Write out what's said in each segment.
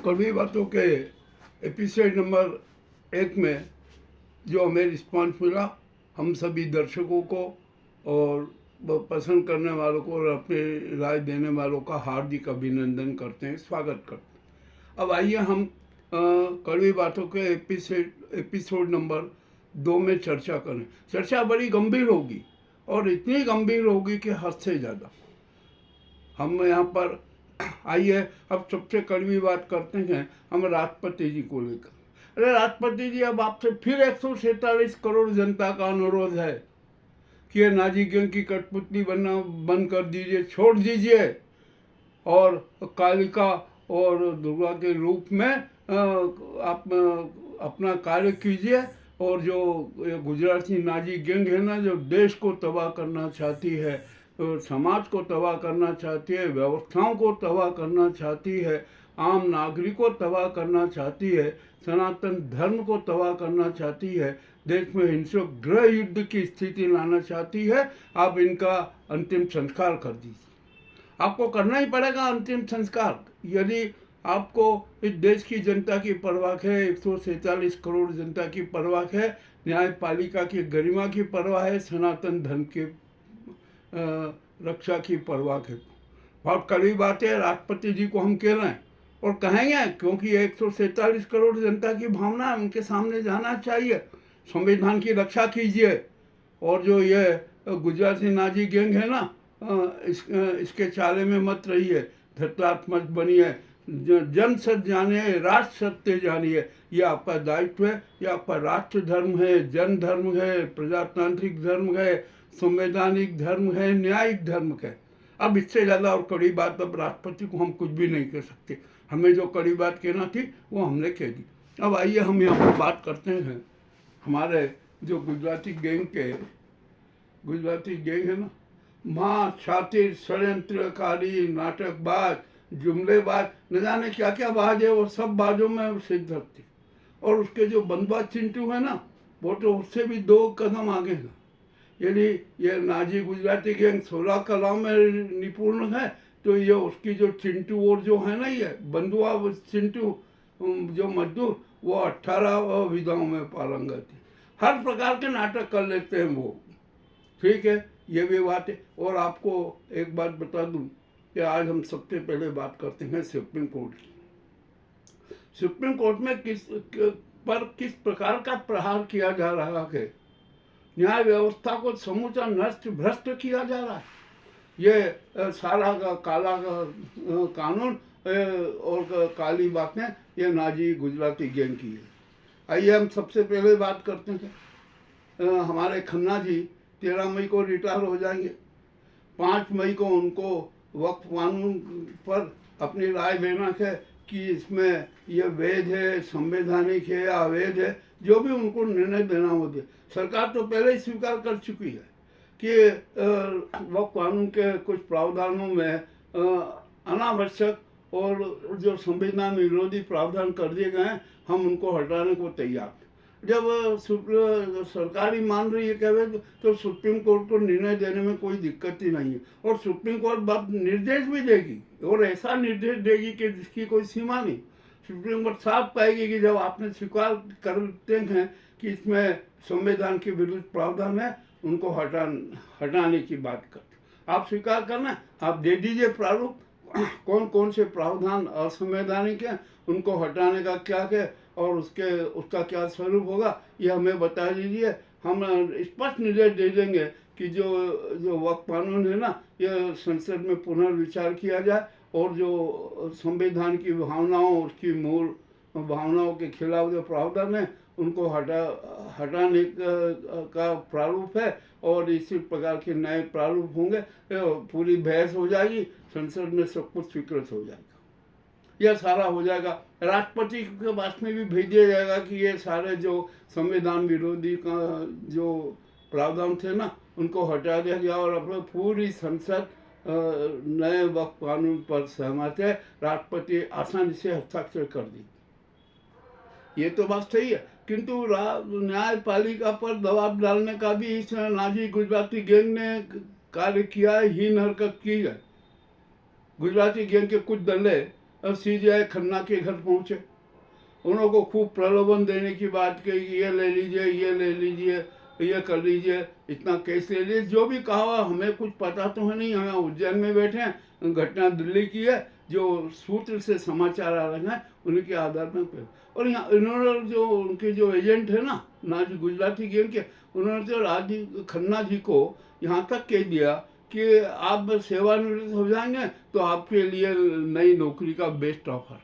कड़वी बातों के एपिसोड नंबर 1 में जो हमें रिस्पॉन्स मिला, हम सभी दर्शकों को और पसंद करने वालों को और अपनी राय देने वालों का हार्दिक अभिनंदन करते हैं, स्वागत करते हैं। अब आइए हम कड़वी बातों के एपिसोड नंबर 2 में चर्चा करें। चर्चा बड़ी गंभीर होगी और इतनी गंभीर होगी कि हद से ज़्यादा। हम यहाँ पर आइए अब सबसे कड़वी बात करते हैं हम राष्ट्रपति जी को लेकर। अरे राष्ट्रपति जी, अब आपसे फिर 147 करोड़ जनता का अनुरोध है कि ये नाजी गैंग की कठपुतली बनना बंद कर दीजिए, छोड़ दीजिए और कालिका और दुर्गा के रूप में आप अपना कार्य कीजिए। और जो गुजराती नाजी गैंग है ना, जो देश को तबाह करना चाहती है, समाज को तबाह करना चाहती है, व्यवस्थाओं को तबाह करना चाहती है, आम नागरिकों को तबाह करना चाहती है, सनातन धर्म को तबाह करना चाहती है, देश में हिंसक गृह युद्ध की स्थिति लाना चाहती है, आप इनका अंतिम संस्कार कर दीजिए। आपको करना ही पड़ेगा अंतिम संस्कार। यदि आपको इस देश की जनता की परवाह है, 147 करोड़ जनता की परवाह है, न्यायपालिका की गरिमा की परवाह है, सनातन धर्म की रक्षा की परवाह है। बहुत कड़वी बात है, राष्ट्रपति जी को हम कह रहे हैं और कहेंगे, क्योंकि 147 करोड़ जनता की भावना है, उनके सामने जाना चाहिए। संविधान की रक्षा कीजिए और जो ये गुजराती नाजी गैंग है ना, इसके चाले में मत रहिए, धृतराष्ट्र मत बनिए। जन सत्य जानिए, राष्ट्र सत्य जानिए। ये आपका दायित्व है, ये आपका राष्ट्र धर्म है, जन धर्म है, प्रजातांत्रिक धर्म है, संवैधानिक धर्म है, न्यायिक धर्म है। अब इससे ज़्यादा और कड़ी बात अब राष्ट्रपति को हम कुछ भी नहीं कह सकते। हमें जो कड़ी बात कहना थी वो हमने कह दी। अब आइए हम यहाँ पर बात करते हैं हमारे जो गुजराती गैंग है ना, माँ छातिर, षड्यंत्रकारी, नाटकबाज, जुमलेबाज, न जाने क्या क्या बाज है, वो सब बाजों में सिद्ध रखती। और उसके जो बंदबाज चिंटू है ना, वो तो उससे भी 2 कदम आगे है। यदि ये नाजी गुजराती गैंग 16 कलाओं में निपुण है, तो ये उसकी जो चिंटू और जो है ना, ये बंधुआ चिंटू जो मजदूर, वो 18 विधाओं में पारंगत है। हर प्रकार के नाटक कर लेते हैं वो। ठीक है, ये भी बात है। और आपको एक बात बता दूं कि आज हम सबसे पहले बात करते हैं सुप्रीम कोर्ट की। सुप्रीम कोर्ट में किस प्रकार का प्रहार किया जा रहा है। न्याय व्यवस्था को समूचा नष्ट भ्रष्ट किया जा रहा है। ये सारा का काला कानून और काली बातें ये नाजी गुजराती गैंग की है। आइए हम सबसे पहले बात करते हैं, हमारे खन्ना जी 13 मई को रिटायर हो जाएंगे। 5 मई को उनको वक्फ कानून पर अपनी राय देना है कि इसमें यह वैध है, संवैधानिक है या अवैध है। जो भी उनको निर्णय देना होता। सरकार तो पहले ही स्वीकार कर चुकी है कि वक्फ कानून के कुछ प्रावधानों में अनावश्यक और जो संविधान विरोधी प्रावधान कर दिए गए हैं, हम उनको हटाने को तैयार। जब सरकार ही मान रही है कहे तो सुप्रीम कोर्ट को निर्णय देने में कोई दिक्कत ही नहीं है। और सुप्रीम कोर्ट बात निर्देश भी देगी और ऐसा निर्देश देगी कि जिसकी कोई सीमा नहीं। सुप्रीम कोर्ट साफ कहेगी कि जब आपने स्वीकार करते हैं कि इसमें संविधान के विरुद्ध प्रावधान है, उनको हटाने की बात करते। आप स्वीकार करना, आप दे दीजिए प्रारूप, कौन कौन से प्रावधान असंवैधानिक हैं, उनको हटाने का क्या है और उसका क्या स्वरूप होगा, ये हमें बता दीजिए। हम स्पष्ट निर्देश दे देंगे कि जो वक्फ कानून है ना, ये संसद में पुनर्विचार किया जाए और जो संविधान की भावनाओं, उसकी मूल भावनाओं के खिलाफ जो प्रावधान है, उनको हटाने का प्रारूप है। और इसी प्रकार के नए प्रारूप होंगे, पूरी बहस हो जाएगी, संसद में सब कुछ स्वीकृत हो जाएगा। यह सारा हो जाएगा, राष्ट्रपति के पास में भी भेज दिया जाएगा कि ये सारे जो संविधान विरोधी का जो प्रावधान थे ना, उनको हटा दिया गया और अपने पूरी संसद नए वक्फ कानून पर सहमत है। राष्ट्रपति आसानी से हस्ताक्षर कर दी। ये तो बात सही है, किंतु न्यायपालिका पर दबाव डालने का भी इस नाजी गुजराती गैंग ने कार्य किया है, हीन हरकत की है। गुजराती गैंग के कुछ दले सीजीआई खन्ना के घर पहुंचे, उनको खूब प्रलोभन देने की बात कही कि ये ले लीजिए, ये ले लीजिए, ये कर लीजिए, इतना केस ले लीजिए, जो भी कहा। हमें कुछ पता तो है नहीं, हमें उज्जैन में बैठे हैं, घटना दिल्ली की है, जो सूत्र से समाचार आ रहे हैं उनके आधार पर। और यहाँ इन्होंने जो उनके जो एजेंट है ना, नाजी गुजराती गैंग के, उन्होंने तो राजीव खन्ना जी को यहाँ तक कह दिया कि आप सेवानिवृत्त हो जाएंगे तो आपके लिए नई नौकरी का बेस्ट ऑफर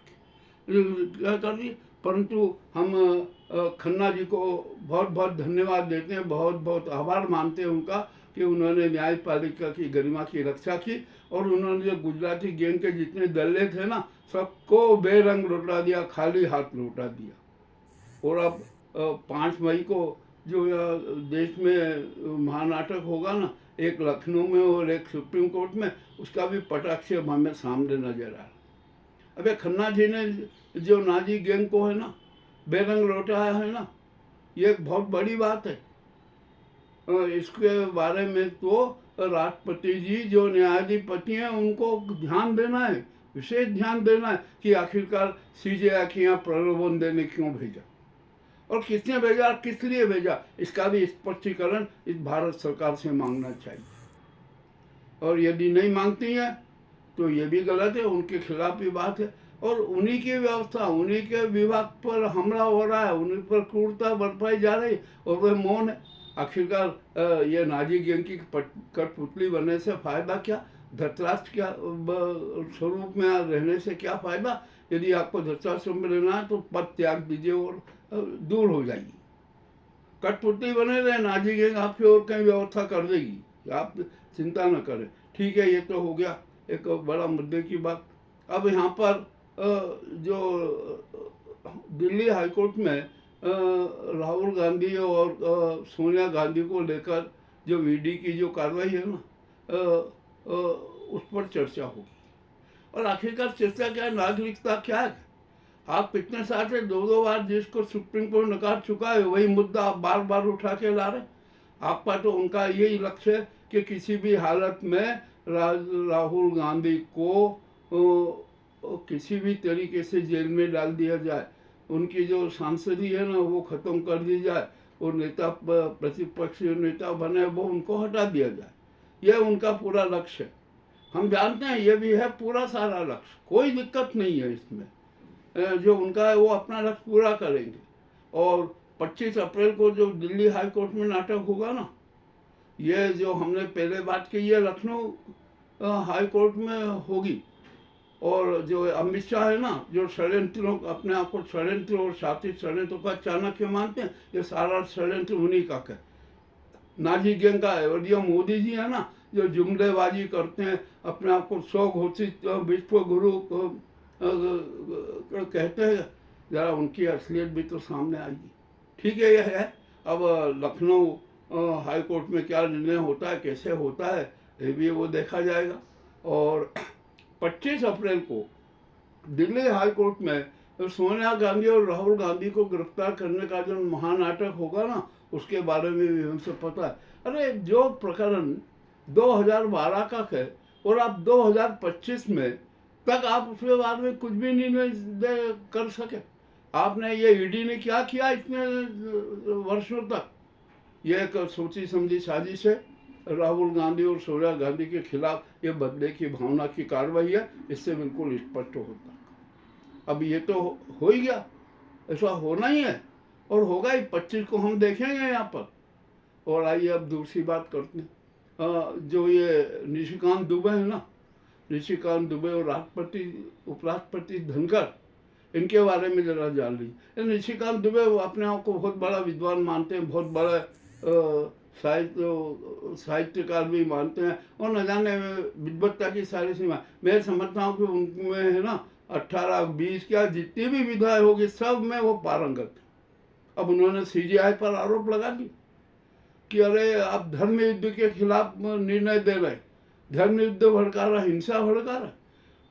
क्या कर दी। परंतु हम खन्ना जी को बहुत बहुत धन्यवाद देते हैं, बहुत बहुत आभार मानते हैं उनका कि उन्होंने न्यायपालिका की गरिमा की रक्षा की, और उन्होंने जो गुजराती गैंग के जितने दल्ले थे ना, सबको बेरंग लौटा दिया, खाली हाथ लौटा दिया। और अब 5 मई को जो देश में महानाटक होगा ना, एक लखनऊ में और एक सुप्रीम कोर्ट में, उसका भी पटाक्षे हमें सामने नजर आ रहा। अबे खन्ना जी ने जो नाजी गैंग को है ना बेरंग लौटाया है ना, ये एक बहुत बड़ी बात है। इसके बारे में तो राष्ट्रपति जी जो न्यायाधिपति हैं उनको ध्यान देना है, विशेष ध्यान देना है कि आखिरकार सीजेआई के यहाँ प्रलोभन देने क्यों भेजा, और किसने भेजा, किस लिए भेजा, इसका भी स्पष्टीकरण इस भारत सरकार से मांगना चाहिए। और यदि नहीं मांगती है तो ये भी गलत है, उनके खिलाफ भी बात है। और उन्हीं की व्यवस्था, उन्हीं के विभाग पर हमला हो रहा है, उन्हीं पर क्रूरता बरपाई जा रही, और वह मौन है। आखिरकार ये नाजी गैंग की कठपुतली बनने से फायदा क्या, धृतराष्ट्र क्या स्वरूप में रहने से क्या फायदा। यदि आपको धृतराष्ट्र में रहना है तो पद त्याग दीजिए और दूर हो जाइए। कठपुतली बने रहे, नाजी गैंग आपकी और कहीं व्यवस्था कर देगी, आप चिंता न करें। ठीक है, ये तो हो गया एक बड़ा मुद्दे की बात। अब यहाँ पर जो दिल्ली हाईकोर्ट में राहुल गांधी और सोनिया गांधी को लेकर जो ईडी की जो कार्रवाई है ना, उस पर चर्चा होगी। और आखिरकार चर्चा क्या है, नागरिकता क्या है। आप पिछले साल से 2 बार जिसको सुप्रीम कोर्ट नकार चुका है, वही मुद्दा आप बार बार उठा के ला रहे। आपका तो उनका यही लक्ष्य है कि किसी भी हालत में राहुल गांधी को किसी भी तरीके से जेल में डाल दिया जाए, उनकी जो सांसदी है ना वो खत्म कर दी जाए, और नेता प्रतिपक्ष नेता बने वो उनको हटा दिया जाए। यह उनका पूरा लक्ष्य है। हम जानते हैं ये भी है पूरा सारा लक्ष्य, कोई दिक्कत नहीं है इसमें। जो उनका है वो अपना लक्ष्य पूरा करेंगे। और 25 अप्रैल को जो दिल्ली हाई कोर्ट में नाटक होगा ना, ये जो हमने पहले बात की है लखनऊ हाई कोर्ट में होगी। और जो अमित शाह है ना, जो षड्यंत्रों अपने आप को षड्यंत्र और साथी षड्यंत्रों का चाणक्य मानते हैं, ये सारा षड्यंत्र उन्हीं का है, नाजी गैंग का है। और ये मोदी जी है ना, जो जुमलेबाजी करते हैं, अपने आप को 100 घोषित विश्व गुरु कहते हैं, जरा उनकी असलियत भी तो सामने आएगी। ठीक है, यह है। अब लखनऊ हाई कोर्ट में क्या निर्णय होता है, कैसे होता है, ये भी वो देखा जाएगा। और 25 अप्रैल को दिल्ली हाई कोर्ट में सोनिया गांधी और राहुल गांधी को गिरफ्तार करने का जो महानाटक होगा ना, उसके बारे में भी हमसे पता है। अरे जो प्रकरण 2012 का है और आप 2025 में तक आप उसके बारे में कुछ भी निर्णय कर सके। आपने ये ईडी ने क्या किया इतने वर्षों तक, ये एक सोची समझी साजिश है। राहुल गांधी और सोनिया गांधी के खिलाफ ये बदले की भावना की कार्रवाई है, इससे बिल्कुल स्पष्ट होता। अब ये तो हो ही गया, ऐसा होना ही है और होगा ही। 25 को हम देखेंगे यहाँ पर। और आइए अब दूसरी बात करते हैं। जो ये निशिकांत दुबे है ना, निशिकांत दुबे और राष्ट्रपति उपराष्ट्रपति धनखड़, इनके बारे में जरा जान लीजिए। निशिकांत दुबे अपने आप को बहुत बड़ा विद्वान मानते हैं, बहुत बड़ा साहित्यकार भी मानते हैं, और न जाने विद्वत्ता की सारी सीमा। मैं समझता हूँ कि उनमें है ना 18, 20 क्या जितनी भी विधाएं होगी सब में वो पारंगत। अब उन्होंने सीजीआई पर आरोप लगा दी कि अरे आप धर्म युद्ध के खिलाफ निर्णय दे रहे, धर्म युद्ध भड़का रहा, हिंसा भड़का रहा,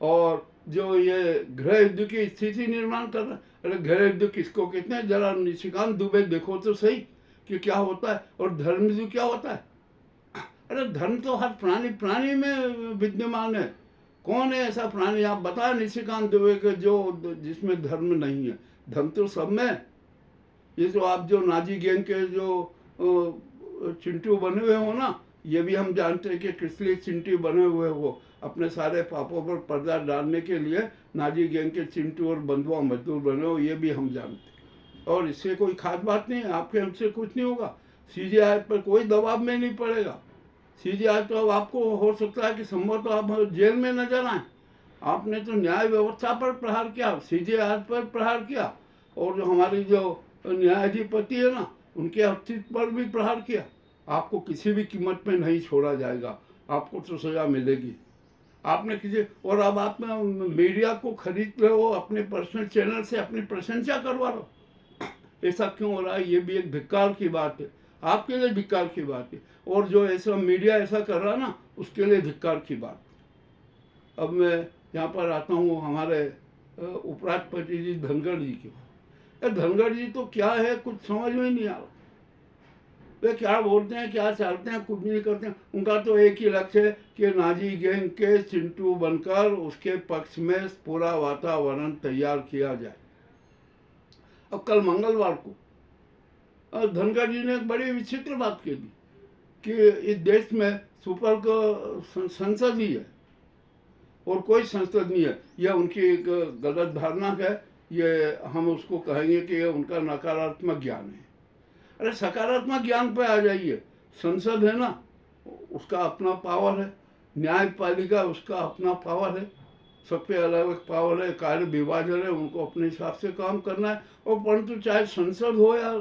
और जो ये गृह युद्ध की स्थिति निर्माण कर रहा। अरे गृह युद्ध किसको कहते हैं, जरा निशिकांत दुबे देखो तो सही कि क्या होता है, और धर्म युद्ध क्या होता है। अरे धर्म तो हर प्राणी में विद्यमान है। कौन है ऐसा प्राणी आप बताएं निशिकांत दुबे के जो जिसमें धर्म नहीं है? धर्म तो सब में है। ये जो आप जो नाजी गैंग के जो चिंटू बने हुए हो ना, ये भी हम जानते हैं कि किस लिए चिंटू बने हुए हो। अपने सारे पापों पर पर्दा डालने के लिए नाजी गैंग के चिंटू और बंधुआ मजदूर बने हो, ये भी हम जानते हैं। और इससे कोई खास बात नहीं है, आपके हमसे कुछ नहीं होगा। सीजेआई पर कोई दबाव में नहीं पड़ेगा। सीजेआई तो अब आपको हो सकता है कि संभव तो आप जेल में नजर आए। आपने तो न्याय व्यवस्था पर प्रहार किया, सीजेआई पर प्रहार किया, और जो हमारी जो न्यायाधिपति है ना, उनके अस्तित्व पर भी प्रहार किया। आपको किसी भी कीमत पे नहीं छोड़ा जाएगा, आपको तो सजा मिलेगी। आपने किसी और अब आप मीडिया को खरीद रहे हो, अपने पर्सनल चैनल से अपनी प्रशंसा करवा रहे हो। ऐसा क्यों हो रहा है? ये भी एक धिक्कार की बात है, आपके लिए धिक्कार की बात है, और जो ऐसा मीडिया ऐसा कर रहा है ना, उसके लिए धिक्कार की बात। अब मैं यहाँ पर आता हूँ हमारे उपराष्ट्रपति जी धनखड़ जी की। धनखड़ जी तो क्या है, कुछ समझ में नहीं आ रहा। वे क्या बोलते हैं, क्या चाहते हैं, कुछ नहीं करते हैं। उनका तो एक ही लक्ष्य है कि नाजी गैंग के चिंटू बनकर उसके पक्ष में पूरा वातावरण तैयार किया जाए। अब कल मंगलवार को धनखड़ जी ने एक बड़ी विचित्र बात कही कि इस देश में सुपर को संसद ही है और कोई संसद नहीं है। यह उनकी एक गलत धारणा है। ये हम उसको कहेंगे कि ये उनका नकारात्मक ज्ञान है। अरे सकारात्मक ज्ञान पे आ जाइए। संसद है ना, उसका अपना पावर है, न्यायपालिका उसका अपना पावर है, सब पे अलग अलग पावर है, कार्य विभाजन है, उनको अपने हिसाब से काम करना है। और परंतु चाहे संसद हो या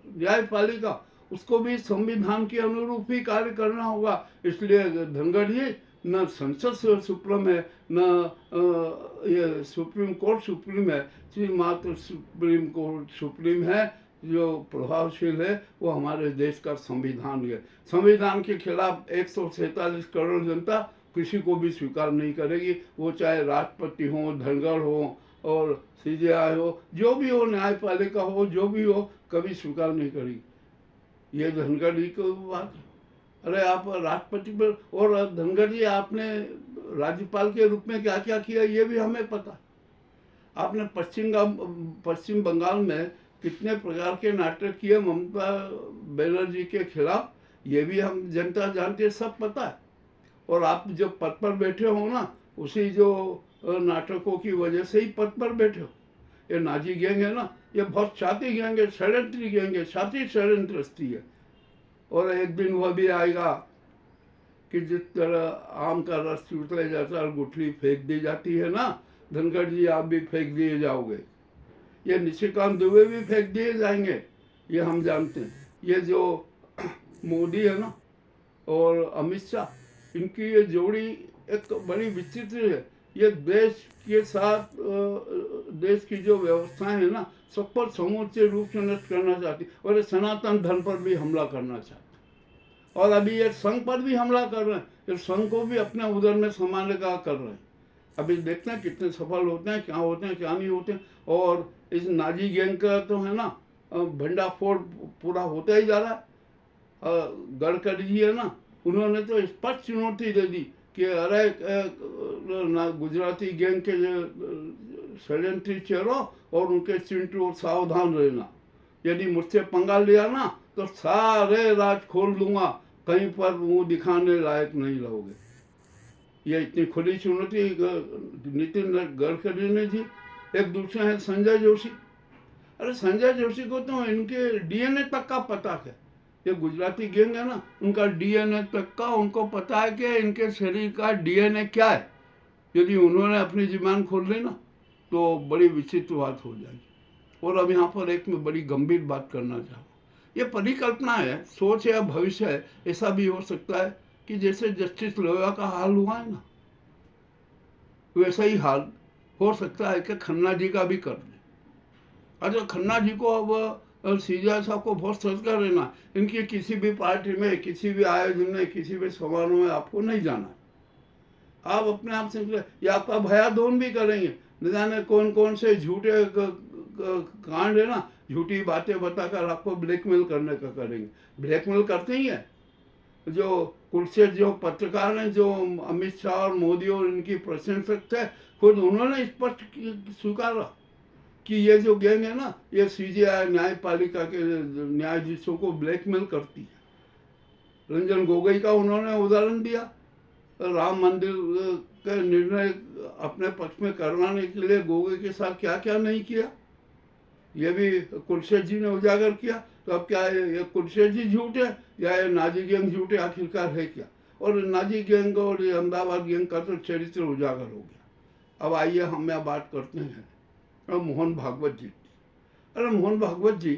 न्यायपालिका, उसको भी संविधान के अनुरूप ही कार्य करना होगा। इसलिए धनखड़ जी न संसद सुप्रीम है, न ये सुप्रीम कोर्ट सुप्रीम है, मात्र सुप्रीम कोर्ट सुप्रीम है। जो प्रभावशील है वो हमारे देश का संविधान है। संविधान के खिलाफ 147 करोड़ जनता किसी को भी स्वीकार नहीं करेगी, वो चाहे राष्ट्रपति हो, धनखड़ हो और सीजेआई हो, जो भी हो, न्यायपालिका हो, जो भी हो, कभी स्वीकार नहीं करेगी। ये धनखड़ जी की बात। अरे आप राष्ट्रपति पर, और धनखड़ जी आपने राज्यपाल के रूप में क्या क्या किया ये भी हमें पता। आपने पश्चिम बंगाल में कितने प्रकार के नाटक किए ममता बनर्जी के खिलाफ, ये भी हम जनता जानती है, सब पता है। और आप जब पद पर बैठे हो ना, उसी जो नाटकों की वजह से ही पद पर बैठे हो। ये नाजी गैंग है ना, ये बहुत छाती गैंग है, षड्यंत्री गैंग है, छाती षड्यंत्रस्ती है। और एक दिन वह भी आएगा कि जिस तरह आम का रस चूस ले जाता है और गुठली फेंक दी जाती है ना, धनखड़ जी आप भी फेंक दिए जाओगे। ये निशिकांत दुबे भी फेंक दिए जाएंगे, ये हम जानते हैं। ये जो मोदी है ना और अमित शाह, इनकी ये जोड़ी एक बड़ी विचित्र है। ये देश के साथ देश की जो व्यवस्थाएं है ना, सब पर समूचे रूप से नष्ट करना चाहती, और ये सनातन धर्म पर भी हमला करना चाहती। और अभी ये संघ पर भी हमला कर रहे हैं, ये संघ को भी अपने उदर में समाने का कर रहे हैं। अभी देखते हैं कितने सफल होते हैं, क्या होते हैं, क्या नहीं होते हैं। और इस नाजी गैंग का तो है ना भंडाफोड़ पूरा होता ही जा रहा है। गडकरी जी है ना, उन्होंने तो स्पष्ट चुनौती दे दी कि अरे गुजराती गैंग के षड्यंत्री चेहरों और उनके चिंटू सावधान रहना। यदि मुझसे पंगा लिया ना तो सारे राज खोल दूंगा, कहीं पर मुंह दिखाने लायक नहीं रहोगे। ये इतनी खुली चुनौती नितिन गडकरी ने दी। एक दूसरे हैं संजय जोशी। अरे संजय जोशी को तो इनके डीएनए तक का पता है। ये गुजराती गैंग है ना, उनका डीएनए तक का उनको पता है कि इनके शरीर का डीएनए क्या है। यदि उन्होंने अपनी जुबान खोल ली ना तो बड़ी विचित्र बात हो जाएगी। और अब यहाँ पर एक मैं बड़ी गंभीर बात करना चाहूँ। ये परिकल्पना है, सोच है, भविष्य है। ऐसा भी हो सकता है कि जैसे जस्टिस लोया का हाल हुआ है ना, वैसा ही हाल हो सकता है कि खन्ना जी का भी कर दे। अच्छा, खन्ना जी को अब सीजेआई साहब को बहुत सतर्क रहना। इनकी किसी भी पार्टी में, किसी भी आयोजन में, किसी भी समारोह में आपको नहीं जाना है। आप अपने आप से, या आपका भयादोन भी करेंगे, न जाने कौन कौन से झूठे कांड है ना, झूठी बातें बताकर आपको ब्लैकमेल करने का करेंगे। ब्लैकमेल करते ही है। जो कुर्से जो पत्रकार हैं, जो अमित शाह और मोदी और इनकी प्रशंसक थे, खुद उन्होंने स्पष्ट स्वीकारा कि ये जो गैंग है ना, ये सीजीआई न्यायपालिका के न्यायाधीशों को ब्लैकमेल करती है। रंजन गोगोई का उन्होंने उदाहरण दिया, राम मंदिर का निर्णय अपने पक्ष में करवाने के लिए गोगोई के साथ क्या क्या नहीं किया, ये भी कुलशेठ जी ने उजागर किया। तो अब क्या ये कुलशेठ जी झूठ है या ये नाजी गैंग झूठ है, आखिरकार है क्या? और नाजी गैंग और ये अहमदाबाद गैंग का तो चरित्र उजागर हो गया। अब आइए हम यहाँ बात करते हैं मोहन भागवत जी। अरे मोहन भागवत जी,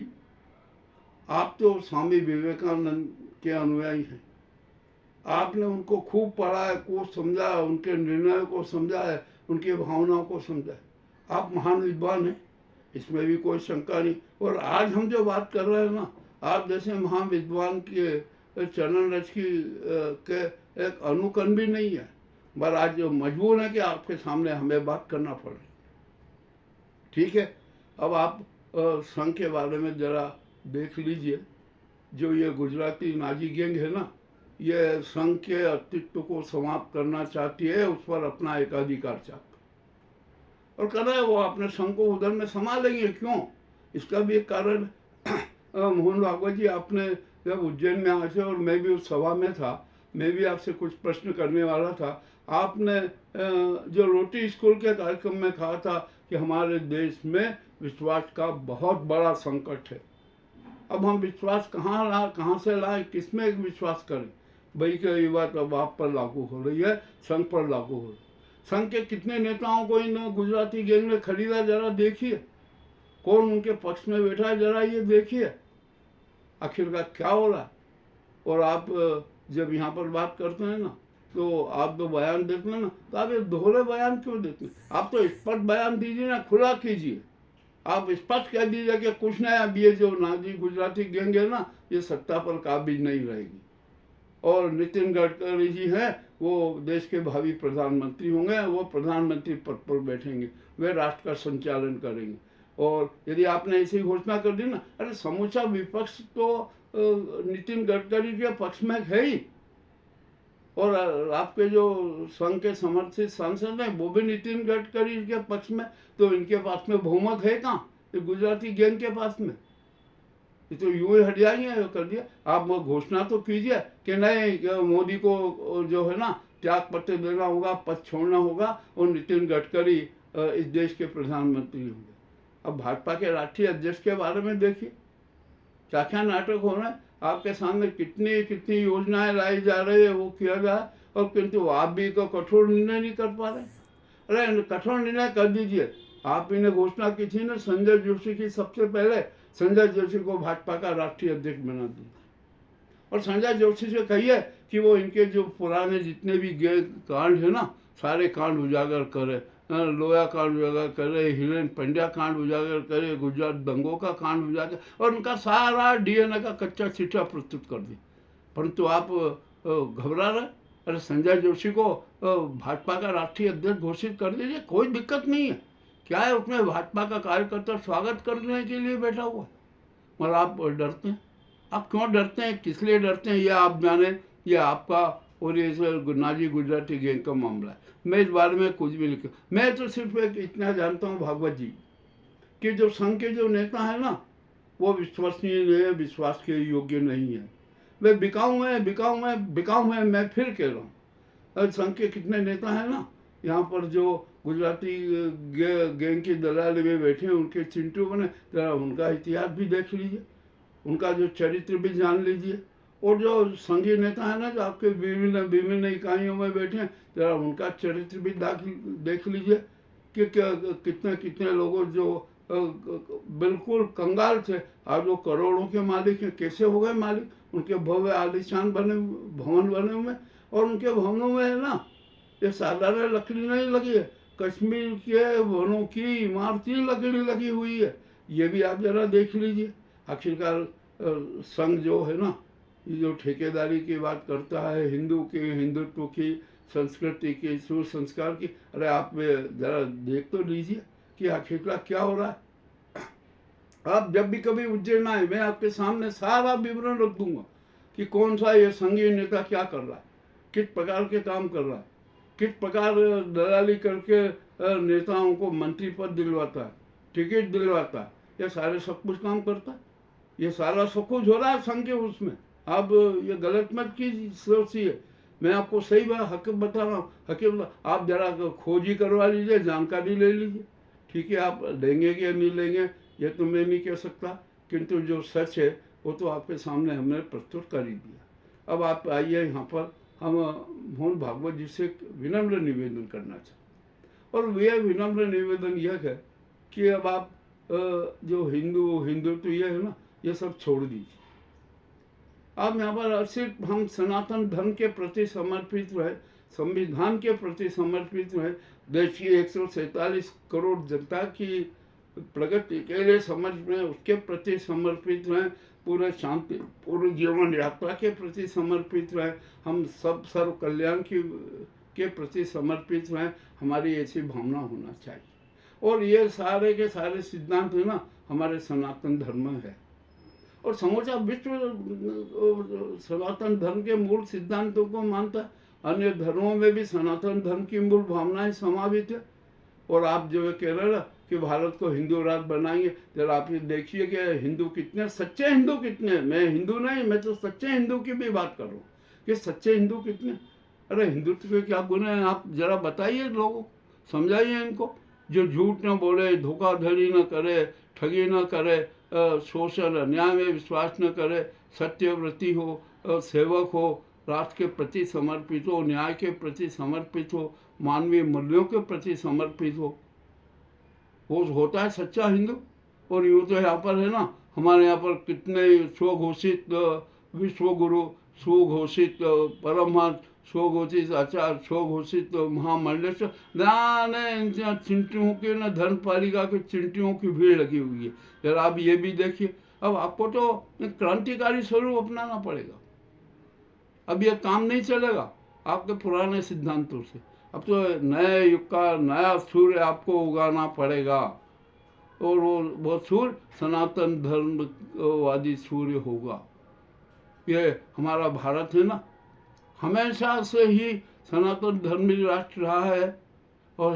आप तो स्वामी विवेकानंद के अनुयायी हैं, आपने उनको खूब पढ़ा है, को समझा है, उनके निर्णयों को समझा है, उनकी भावनाओं को समझा है। आप महान विद्वान हैं, इसमें भी कोई शंका नहीं। और आज हम जो बात कर रहे हैं ना, आप जैसे महान विद्वान के चरण रज की के एक अनुकरण भी नहीं है, पर आज जो मजबूर है कि आपके सामने हमें बात करना पड़े। ठीक है, अब आप संघ के बारे में जरा देख लीजिए। जो ये गुजराती नाजी गैंग है ना, ये संघ के अस्तित्व को समाप्त करना चाहती है, उस पर अपना एकाधिकार चाहती है और कर रहे हैं। वो अपने संघ को उधर में समा लेंगे, क्यों? इसका भी एक कारण मोहन भागवत जी, आपने जब उज्जैन में आए थे और मैं भी उस सभा में था, मैं भी आपसे कुछ प्रश्न करने वाला था। आपने जो रोटी स्कूल के कार्यक्रम में कहा था कि हमारे देश में विश्वास का बहुत बड़ा संकट है। अब हम विश्वास कहाँ से लाएं, किस में विश्वास करें? भाई की बात अब आप पर लागू हो रही है, संघ पर लागू हो रही है। संघ के कितने नेताओं को इन गुजराती गैंग ने खरीदा, जरा देखिए। कौन उनके पक्ष में बैठा है, जरा ये देखिए आखिरकार क्या हो रहा है। और आप जब यहाँ पर बात करते हैं ना, तो आप जो बयान देते हैं ना, तो आप ये दोहरे बयान क्यों देते हैं? आप तो स्पष्ट बयान दीजिए ना, खुला कीजिए। आप स्पष्ट कह दीजिए कि कुछ नहीं, अब ये जो नाजी गुजराती गैंग है ना, ये सत्ता पर काबिज नहीं रहेगी। और नितिन गडकरी जी हैं, वो देश के भावी प्रधानमंत्री होंगे, वो प्रधानमंत्री पद पर बैठेंगे, वे राष्ट्र का संचालन करेंगे। और यदि आपने ऐसी घोषणा कर दी ना, अरे समूचा विपक्ष तो नितिन गडकरी के पक्ष में है ही, और आपके जो संघ के समर्थित सांसद हैं वो भी नितिन गडकरी के पक्ष में, तो इनके पास में बहुमत है कहाँ? ये गुजराती गैंग के पास में। ये तो यूं ही हट जाएंगे, कर दिया। आप वो घोषणा तो कीजिए कि नहीं, मोदी को जो है ना त्याग पत्र देना होगा, पद छोड़ना होगा, और नितिन गडकरी इस देश के प्रधानमंत्री होंगे। अब भाजपा के राष्ट्रीय अध्यक्ष के बारे में देखिए, क्या क्या नाटक हो रहा है। आपके सामने कितनी कितनी योजनाएं लाई जा रही है, वो किया जा, और किंतु आप भी तो कठोर निर्णय नहीं कर पा रहे। अरे कठोर निर्णय कर दीजिए। आप ही ने घोषणा की थी ना संजय जोशी की, सबसे पहले संजय जोशी को भाजपा का राष्ट्रीय अध्यक्ष बना दिया। और संजय जोशी से कहिए कि वो इनके जो पुराने जितने भी कांड है ना, सारे कांड उजागर करे, लोया कांड उजागर करे, हिरेन पंड्या कांड उजागर करे, गुजरात दंगों का कांड उजागर, और उनका सारा डीएनए का कच्चा चिट्ठा प्रस्तुत कर दी। परंतु आप घबरा रहे। अरे संजय जोशी को भाजपा का राष्ट्रीय अध्यक्ष घोषित कर दीजिए, कोई दिक्कत नहीं है। क्या है, उसमें भाजपा का कार्यकर्ता स्वागत करने के लिए बैठा हुआ, और आप डरते हैं। आप क्यों डरते हैं, किस लिए डरते हैं, यह आप जाने। ये आपका और ये नाजी गुजराती गैंग का मामला है। मैं इस बारे में कुछ भी नहीं, मैं तो सिर्फ एक इतना जानता हूँ भागवत जी, कि जो संघ के जो नेता है ना, वो विश्वसनीय नहीं है, विश्वास के योग्य नहीं है। वे बिकाऊ हैं, बिकाऊ हैं, बिकाऊ हैं। मैं फिर कह रहा हूँ, संघ के कितने नेता हैं ना यहाँ पर जो गुजराती गैंग की दलाली में बैठे हैं, उनके चिंटू बने, जरा उनका इतिहास भी देख लीजिए, उनका जो चरित्र भी जान लीजिए। और जो संघीय नेता है ना, जो आपके विभिन्न विभिन्न इकाइयों में बैठे हैं, जरा उनका चरित्र भी देख लीजिए कि कितने कितने लोगों जो बिल्कुल कंगाल थे, आज वो करोड़ों के मालिक हैं। कैसे हो गए मालिक? उनके भव्य आलीशान भवन बने हुए, और उनके भवनों में है ना, ये साधारण लकड़ी नहीं लगी है, कश्मीर के वनों की इमारती लकड़ी लगी हुई है। ये भी आप जरा देख लीजिए। आखिरकार संघ जो है ना, ये जो ठेकेदारी की बात करता है, हिंदुत्व की, संस्कृति की, सुसंस्कार की, अरे आप जरा देख तो लीजिए कि आखिरकार क्या हो रहा है। आप जब भी कभी उज्जैन आए, मैं आपके सामने सारा विवरण रख दूंगा। कि कौन सा ये संघीय नेता क्या कर रहा है, किस प्रकार के काम कर रहा है, किस प्रकार दलाली करके नेताओं को मंत्री पद दिलवाता है, टिकट दिलवाता है, ये सारे सब कुछ काम करता है। ये सारा सब कुछ हो रहा है संघ के उसमें। आप ये गलत मत की सोचिए, मैं आपको सही बात हकीकत बता रहा हूँ। हकीकत आप जरा खोज ही करवा लीजिए, जानकारी ले लीजिए, ठीक है। आप लेंगे कि नहीं लेंगे ये तो मैं नहीं कह सकता, किंतु जो सच है वो तो आपके सामने हमने प्रस्तुत कर ही दिया। अब आप आइए यहाँ पर, हम मोहन भागवत जी से विनम्र निवेदन करना चाहते, और वह विनम्र निवेदन यह है कि अब आप जो हिंदुत्व ये है ना, ये सब छोड़ दीजिए। अब यहाँ पर सिर्फ हम सनातन धर्म के प्रति समर्पित रहे, संविधान के प्रति समर्पित रहे, देश की 147 करोड़ जनता की प्रगति के लिए समझ में उसके प्रति समर्पित रहे, पूरे शांति पूरे जीवन यात्रा के प्रति समर्पित रहे, हम सब सर्व कल्याण के प्रति समर्पित रहे। हमारी ऐसी भावना होना चाहिए। और ये सारे के सारे सिद्धांत है ना, हमारे सनातन धर्म में है, और समूचा विश्व सनातन धर्म के मूल सिद्धांतों को मानता है। अन्य धर्मों में भी सनातन धर्म की मूल भावनाएं समावित है। और आप जो कह रहे ना कि भारत को हिंदू राज्य बनाएंगे, जरा आप ये देखिए कि हिंदू कितने, सच्चे हिंदू कितने। मैं हिंदू नहीं, मैं तो सच्चे हिंदू की भी बात कर रहा हूँ कि सच्चे हिंदू कितने। अरे हिंदुत्व के क्या गुण हैं, आप जरा बताइए, लोगों को समझाइए इनको। जो झूठ न बोले, धोखाधड़ी न करे, ठगी न करे, शोषण अन्याय में विश्वास न करे, सत्यव्रती हो, सेवक हो, राष्ट्र के प्रति समर्पित हो, न्याय के प्रति समर्पित हो, मानवीय मूल्यों के प्रति समर्पित हो, वो होता है सच्चा हिंदू। और यूँ तो यहाँ पर है ना, हमारे यहाँ पर कितने स्वघोषित विश्व गुरु, स्वघोषित परमहंस, स्वघोषित आचार्य, स्वघोषित महामंडलेश्वर, न चिंटियों के न धर्मपालिका के चिंटियों की भीड़ लगी हुई है। जरा आप ये भी देखिए। अब आपको तो क्रांतिकारी स्वरूप अपनाना पड़ेगा। अब ये काम नहीं चलेगा आपके पुराने सिद्धांतों से। अब तो नए युग का नया सूर्य आपको उगाना पड़ेगा, और वो सूर्य सनातन धर्मवादी सूर्य होगा। ये हमारा भारत है ना, हमेशा से ही सनातन धर्मी राष्ट्र रहा है, और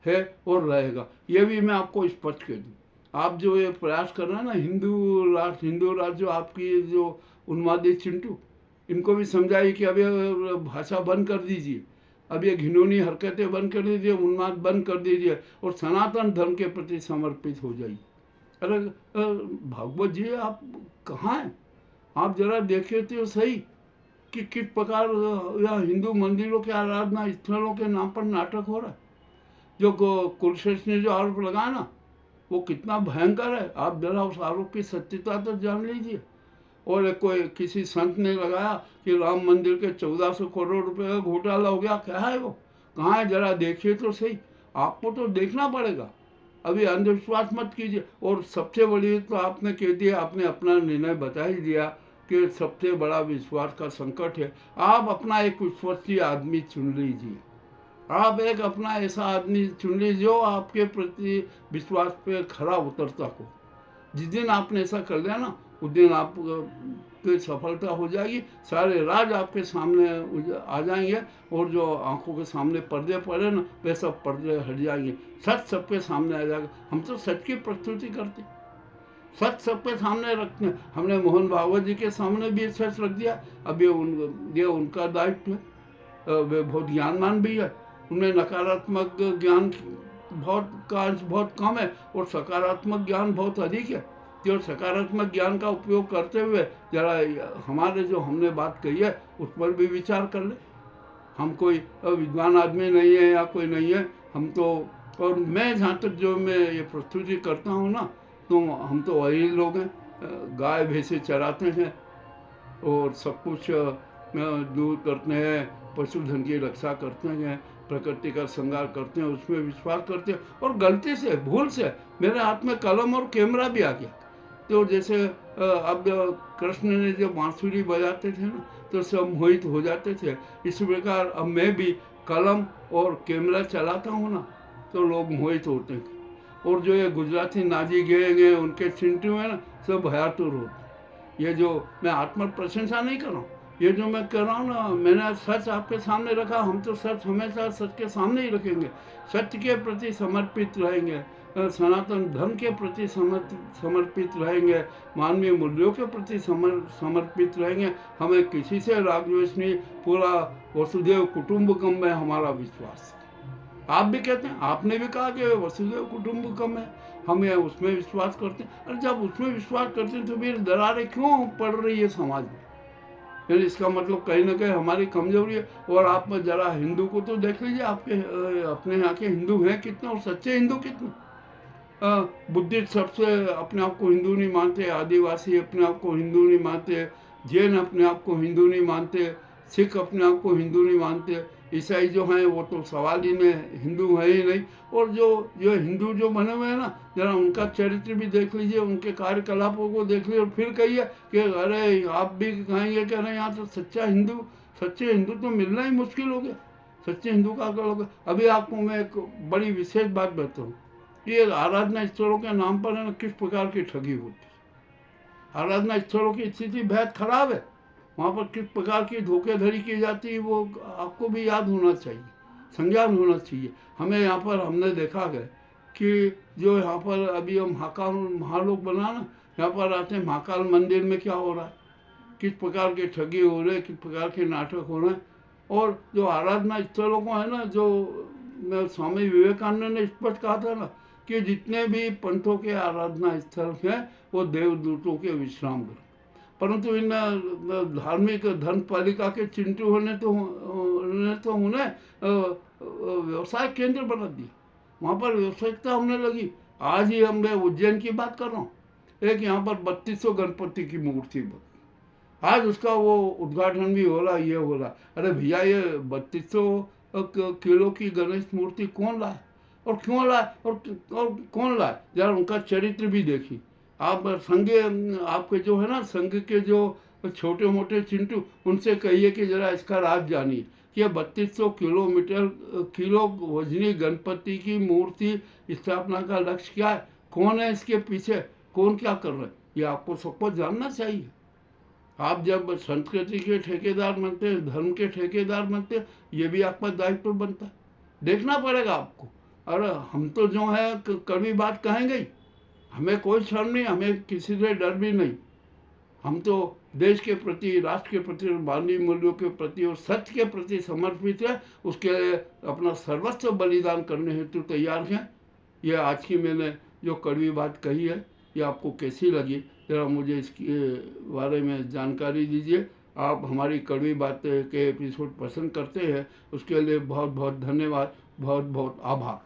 है और रहेगा। ये भी मैं आपको स्पष्ट कह दूँ। आप जो ये प्रयास कर रहे हैं ना, हिंदू राष्ट्र जो आपकी जो उन्मादी चिंटू, इनको भी समझाइए कि अब ये भाषा बंद कर दीजिए, अब ये घिनौनी हरकतें बंद कर दीजिए, उन्माद बंद कर दीजिए, और सनातन धर्म के प्रति समर्पित हो जाइए। अरे भागवत जी आप कहाँ हैं? आप जरा देखिए तो सही कि किस प्रकार या हिंदू मंदिरों के आराधना स्थलों के नाम पर नाटक हो रहा है। जो कुलश्रेष्ठ ने जो आरोप लगाया ना, वो कितना भयंकर है। आप जरा उस आरोप की सत्यता तो जान लीजिए। और कोई किसी संत ने लगाया कि राम मंदिर के 1400 करोड़ रुपए का घोटाला हो गया। क्या है वो, कहाँ है, जरा देखिए तो सही। आपको तो देखना पड़ेगा। अभी अंधविश्वास मत कीजिए। और सबसे बड़ी तो आपने कह दिया, आपने अपना निर्णय बता ही दिया कि सबसे बड़ा विश्वास का संकट है। आप अपना एक विश्वसनीय आदमी चुन लीजिए। आप एक अपना ऐसा आदमी चुन लीजिए जो आपके प्रति विश्वास पे खरा उतरता हो। जिस दिन आपने ऐसा कर लिया ना, उस दिन आप की सफलता हो जाएगी। सारे राज आपके सामने आ जाएंगे, और जो आंखों के सामने पर्दे पड़े ना, वे सब पर्दे हट जाएंगे। सच सबके सामने आ जाएगा। हम तो सच की प्रस्तुति करते, सच सबके सामने रखते हैं। हमने मोहन भागवत जी के सामने भी सच रख दिया। अब ये उनका दायित्व है। वे बहुत ज्ञानवान भी है। उनमें नकारात्मक ज्ञान बहुत कम है, और सकारात्मक ज्ञान बहुत अधिक है। जो सकारात्मक ज्ञान का उपयोग करते हुए जरा हमारे जो हमने बात कही है उस पर भी विचार कर ले। हम कोई विद्वान आदमी नहीं है या कोई नहीं है। हम तो, और मैं जहाँ तक जो मैं ये प्रस्तुति करता हूँ ना, तो हम तो वही लोग हैं, गाय भैंसे चराते हैं और सब कुछ दूर करते हैं, पशुधन की रक्षा करते हैं, प्रकृति का श्रृंगार करते हैं, उसमें विश्वास करते हैं। और गलती से, भूल से मेरे हाथ में कलम और कैमरा भी आ गया। तो जैसे अब कृष्ण ने जब बांसुरी बजाते थे ना, तो सब मोहित हो जाते थे। इस प्रकार अब मैं भी कलम और कैमरा चलाता हूँ ना, तो लोग मोहित होते हैं। और जो ये गुजराती नाजी गैंग है, उनके चिंटू है ना, सब भयातुर होते। ये जो मैं आत्म प्रशंसा नहीं कर रहा हूँ, ये जो मैं कह रहा हूँ ना, मैंने सच आपके सामने रखा, हम तो सच हमेशा सच के सामने ही रखेंगे, सत्य के प्रति समर्पित रहेंगे, सनातन धर्म के प्रति समर्पित रहेंगे, मानवीय मूल्यों के प्रति समर्पित रहेंगे। हमें किसी से राग द्वेष नहीं, पूरा वसुदेव कुटुंबकम में हमारा विश्वास है। आप भी कहते हैं, आपने भी कहा कि वसुदेव कुटुंबकम है, हम ये उसमें विश्वास करते हैं। और जब उसमें विश्वास करते हैं तो फिर दरारें क्यों पड़ रही है समाज में? फिर इसका मतलब कहीं ना कहीं हमारी कमजोरी है। और आप जरा हिंदू को तो देख लीजिए, आपके अपने यहाँ के हिंदू हैं कितने और सच्चे हिंदू कितने। बुद्धिस्ट सबसे अपने आप को हिंदू नहीं मानते, आदिवासी अपने आप को हिंदू नहीं मानते, जैन अपने आप को हिंदू नहीं मानते, सिख अपने आप को हिंदू नहीं मानते, ईसाई जो हैं वो तो सवाल ही में हिंदू है ही नहीं। और जो जो हिंदू जो बने हुए हैं ना, जरा उनका चरित्र भी देख लीजिए, उनके कार्यकलापों को देख लीजिए और फिर कहिए कि अरे आप भी कहेंगे कि अरे यहाँ तो सच्चे हिंदू तो मिलना ही मुश्किल हो गया। सच्चे हिंदू का अकल होगा। अभी आपको मैं एक बड़ी विशेष बात बताऊँ, ये आराधना स्थलों के नाम पर है ना किस प्रकार की ठगी होती है। आराधना स्थलों की स्थिति बेहद खराब है, वहाँ पर किस प्रकार की धोखेधड़ी की जाती है वो आपको भी याद होना चाहिए, संज्ञान होना चाहिए। हमें यहाँ पर हमने देखा है कि जो यहाँ पर अभी हम महालोक बना ना, यहाँ पर आते हैं महाकाल मंदिर में क्या हो रहा है, किस प्रकार के ठगी हो रहे हैं, किस प्रकार के नाटक हो रहे हैं। और जो आराधना स्थलों को है ना, जो स्वामी विवेकानंद ने स्पष्ट कहा था ना कि जितने भी पंथों के आराधना स्थल हैं वो देवदूतों के विश्राम गृह, परंतु इन धार्मिक धर्म पालिका के चिंटू ने तो उन्हें व्यवसाय केंद्र बना दिया, वहाँ पर व्यवसायिकता होने लगी। आज ही हम उज्जैन की बात कर रहा हूँ, एक यहाँ पर 3200 गणपति की मूर्ति बनी, आज उसका वो उद्घाटन भी हो रहा, ये हो रहा। अरे भैया, ये 3200 किलो की गणेश मूर्ति कौन लाए और क्यों लाए और कौन लाए, जरा उनका चरित्र भी देखिए आप। आपके जो है ना संघ के जो छोटे मोटे चिंटू, उनसे कहिए कि जरा इसका राज जानिए कि 3200 किलो वजनी गणपति की मूर्ति स्थापना का लक्ष्य क्या है, कौन है इसके पीछे, कौन क्या कर रहे हैं, ये आपको सबको जानना चाहिए। आप जब संस्कृति के ठेकेदार बनते हैं, धर्म के ठेकेदार बनते हैं, ये भी आपका दायित्व बनता है, देखना पड़ेगा आपको। और हम तो जो है कड़वी बात कहेंगे ही, हमें कोई शर्म नहीं, हमें किसी से डर भी नहीं। हम तो देश के प्रति, राष्ट्र के प्रति, मानवीय मूल्यों के प्रति और सत्य के प्रति समर्पित है, उसके लिए अपना सर्वस्व बलिदान करने हेतु तैयार हैं। यह आज की मैंने जो कड़वी बात कही है, ये आपको कैसी लगी, जरा मुझे इसके बारे में जानकारी दीजिए। आप हमारी कड़वी बात के एपिसोड पसंद करते हैं, उसके लिए बहुत बहुत धन्यवाद, बहुत बहुत आभार।